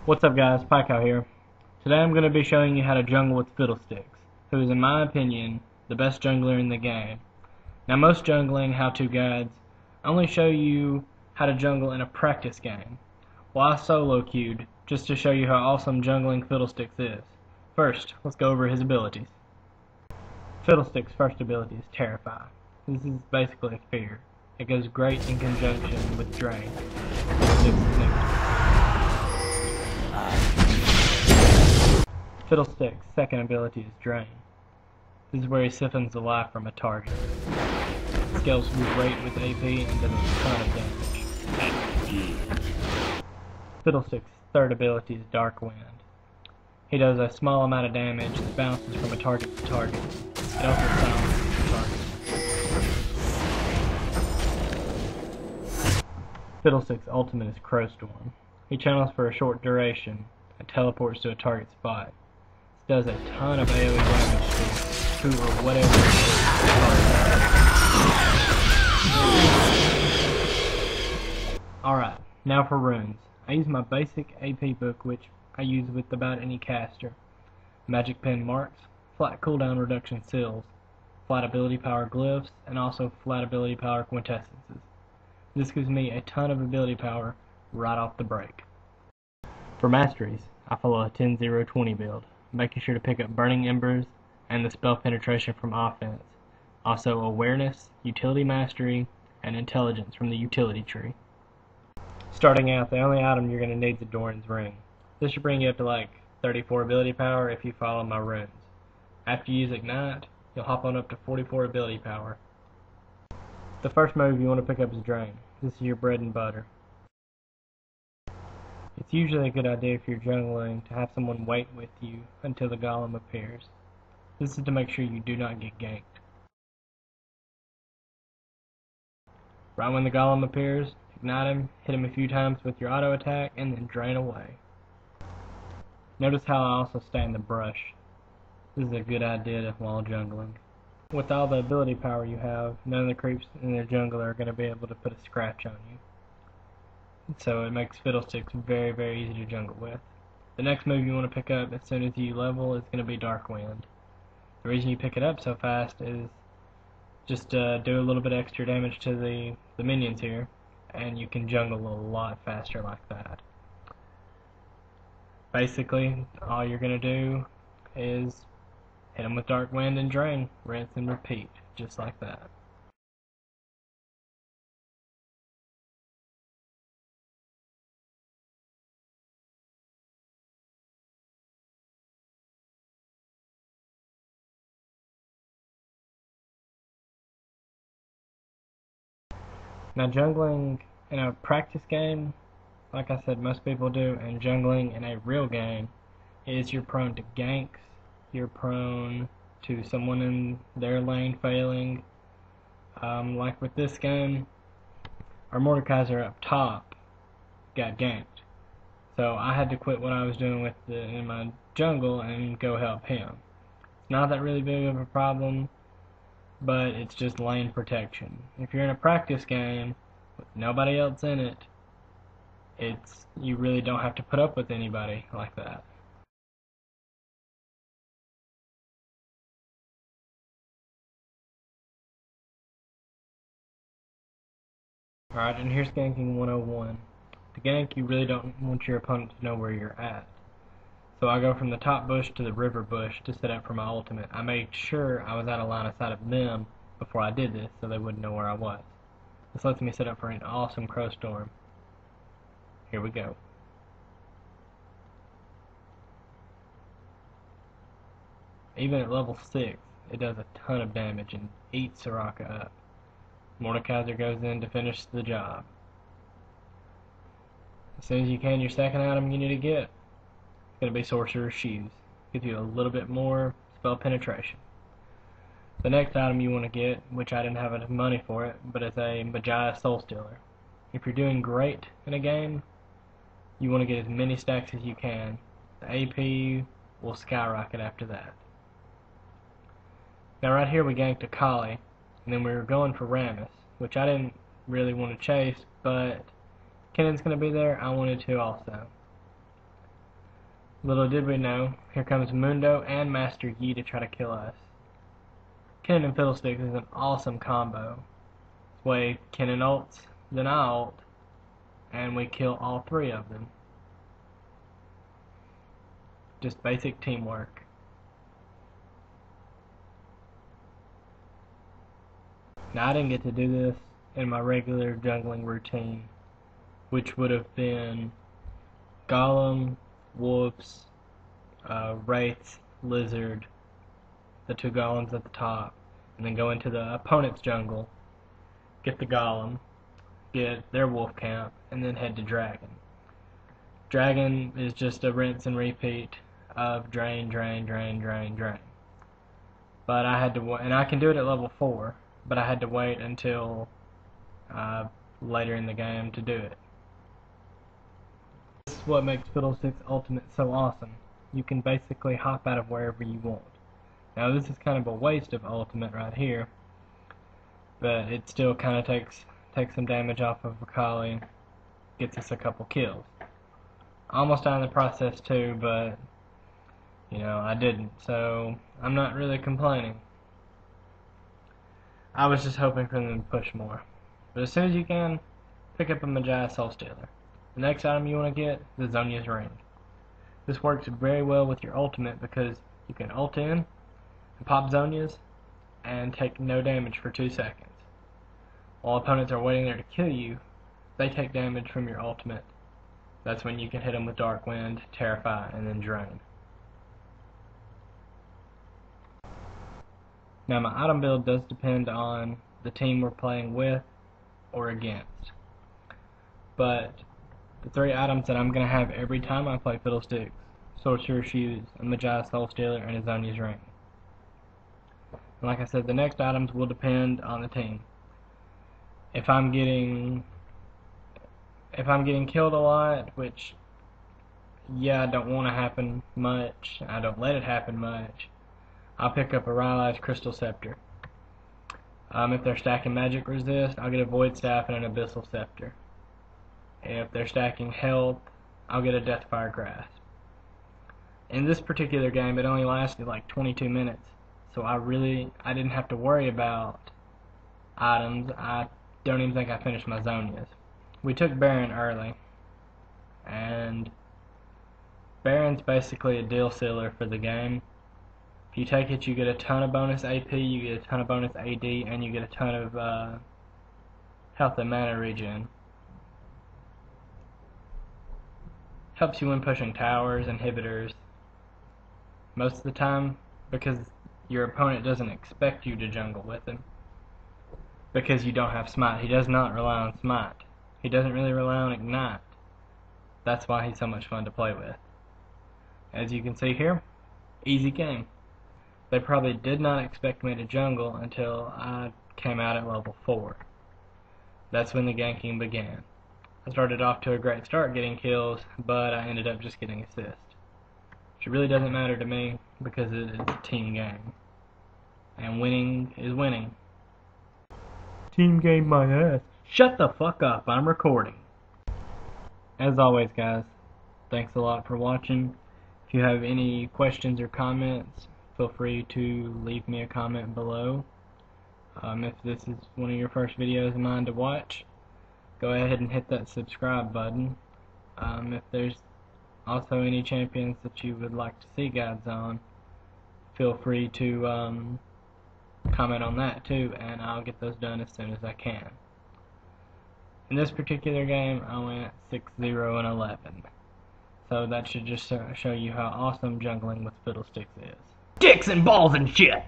What's up guys, Pyco here. Today I'm going to be showing you how to jungle with Fiddlesticks, who is in my opinion the best jungler in the game. Now most jungling how-to guides only show you how to jungle in a practice game, while I solo queued just to show you how awesome jungling Fiddlesticks is. First, let's go over his abilities. Fiddlesticks' first ability is Terrify. This is basically fear. It goes great in conjunction with Drain. Fiddlestick's second ability is Drain. This is where he siphons the life from a target. It scales great with AP and does a ton of damage. Fiddlestick's third ability is Dark Wind. He does a small amount of damage that bounces from a target to target. It also silences the target. Fiddlestick's ultimate is Crowstorm. He channels for a short duration and teleports to a target spot. This does a ton of AoE damage to who or whatever it is. Alright, now for runes. I use my basic AP book, which I use with about any caster. Magic Pen marks, flat cooldown reduction seals, flat ability power glyphs, and also flat ability power quintessences. This gives me a ton of ability power right off the break. For masteries, I follow a 10-0-20 build, making sure to pick up Burning Embers and the spell penetration from offense. Also awareness, utility mastery, and intelligence from the utility tree. Starting out, the only item you're going to need is the Doran's Ring. This should bring you up to like 34 ability power if you follow my runes. After you use Ignite, you'll hop on up to 44 ability power. The first move you want to pick up is Drain. This is your bread and butter. It's usually a good idea if you're jungling to have someone wait with you until the golem appears. This is to make sure you do not get ganked. Right when the golem appears, ignite him, hit him a few times with your auto attack, and then drain away. Notice how I also stay in the brush. This is a good idea while jungling. With all the ability power you have, none of the creeps in the jungle are going to be able to put a scratch on you. So it makes Fiddlesticks very, very easy to jungle with. The next move you want to pick up as soon as you level is going to be Dark Wind. The reason you pick it up so fast is just do a little bit extra damage to the minions here, and you can jungle a lot faster like that. Basically, all you're going to do is hit them with Dark Wind and Drain, rinse and repeat, just like that. Now jungling in a practice game, like I said most people do, and jungling in a real game is you're prone to ganks, you're prone to someone in their lane failing. Like with this game, our Mordekaiser up top got ganked. So I had to quit what I was doing in my jungle and go help him. It's not that really big of a problem, but it's just lane protection. If you're in a practice game with nobody else in it, you really don't have to put up with anybody like that. Alright, and here's ganking 101. To gank, you really don't want your opponent to know where you're at. So I go from the top bush to the river bush to set up for my ultimate. I made sure I was out of line of sight of them before I did this, so they wouldn't know where I was. This lets me set up for an awesome Crowstorm. Here we go. Even at level 6, it does a ton of damage and eats Soraka up. Mordekaiser goes in to finish the job. As soon as you can, your second item you need to get, it's going to be Sorcerer's Shoes. Gives you a little bit more spell penetration. The next item you want to get, which I didn't have enough money for it, but it's a Magi Soul Stealer. If you're doing great in a game, you want to get as many stacks as you can. The AP will skyrocket after that. Now right here we ganked a Kali, and then we were going for Rammus, which I didn't really want to chase, but Kennen's going to be there, I wanted to also. Little did we know, here comes Mundo and Master Yi to try to kill us. Kennen and Fiddlesticks is an awesome combo. This way, Kennen ults, then I ult, and we kill all three of them. Just basic teamwork. Now I didn't get to do this in my regular jungling routine, which would have been Golem, Wolves, Wraith, Lizard, the two golems at the top, and then go into the opponent's jungle, get the golem, get their wolf camp, and then head to dragon. Dragon is just a rinse and repeat of drain, drain, drain, drain, drain. But I had to, and I can do it at level 4, but I had to wait until later in the game to do it. This is what makes Fiddlesticks Ultimate so awesome. You can basically hop out of wherever you want. Now this is kind of a waste of Ultimate right here, but it still kind of takes some damage off of Akali, gets us a couple kills. Almost died in the process too, but you know, I didn't, so I'm not really complaining. I was just hoping for them to push more. But as soon as you can, pick up a Magi Soul Stealer. The next item you want to get is Zhonya's Ring. This works very well with your ultimate because you can ult in and pop Zhonya's and take no damage for 2 seconds. While opponents are waiting there to kill you, they take damage from your ultimate. That's when you can hit them with Dark Wind, Terrify, and then Drain. Now my item build does depend on the team we're playing with or against. But the 3 items that I'm going to have every time I play Fiddlesticks: Sorcerer's Shoes, a Magi Soul Stealer, and a Zhonya's Ring. And like I said, the next items will depend on the team. If I'm getting killed a lot, which yeah, I don't want to happen much, I don't let it happen much, I'll pick up a Rylai's Crystal Scepter. If they're stacking Magic Resist, I'll get a Void Staff and an Abyssal Scepter. If they're stacking Health, I'll get a Deathfire Grasp. In this particular game, it only lasted like 22 minutes, so I didn't have to worry about items. I don't even think I finished my Zhonya's. We took Baron early, and Baron's basically a deal sealer for the game. If you take it, you get a ton of bonus AP, you get a ton of bonus AD, and you get a ton of health and mana regen. Helps you when pushing towers, inhibitors, most of the time, because your opponent doesn't expect you to jungle with him, because you don't have Smite. He does not rely on Smite. He doesn't really rely on Ignite. That's why he's so much fun to play with. As you can see here, easy game. They probably did not expect me to jungle until I came out at level 4. That's when the ganking began. I started off to a great start getting kills, but I ended up just getting assists. Which really doesn't matter to me because it is a team game. And winning is winning. Team game my ass. Shut the fuck up, I'm recording. As always guys, thanks a lot for watching. If you have any questions or comments, feel free to leave me a comment below. If this is one of your first videos of mine to watch, go ahead and hit that subscribe button. If there's also any champions that you would like to see guides on, feel free to comment on that too, and I'll get those done as soon as I can. In this particular game, I went 6-0-11. So that should just show you how awesome jungling with Fiddlesticks is. Dicks and balls and shit!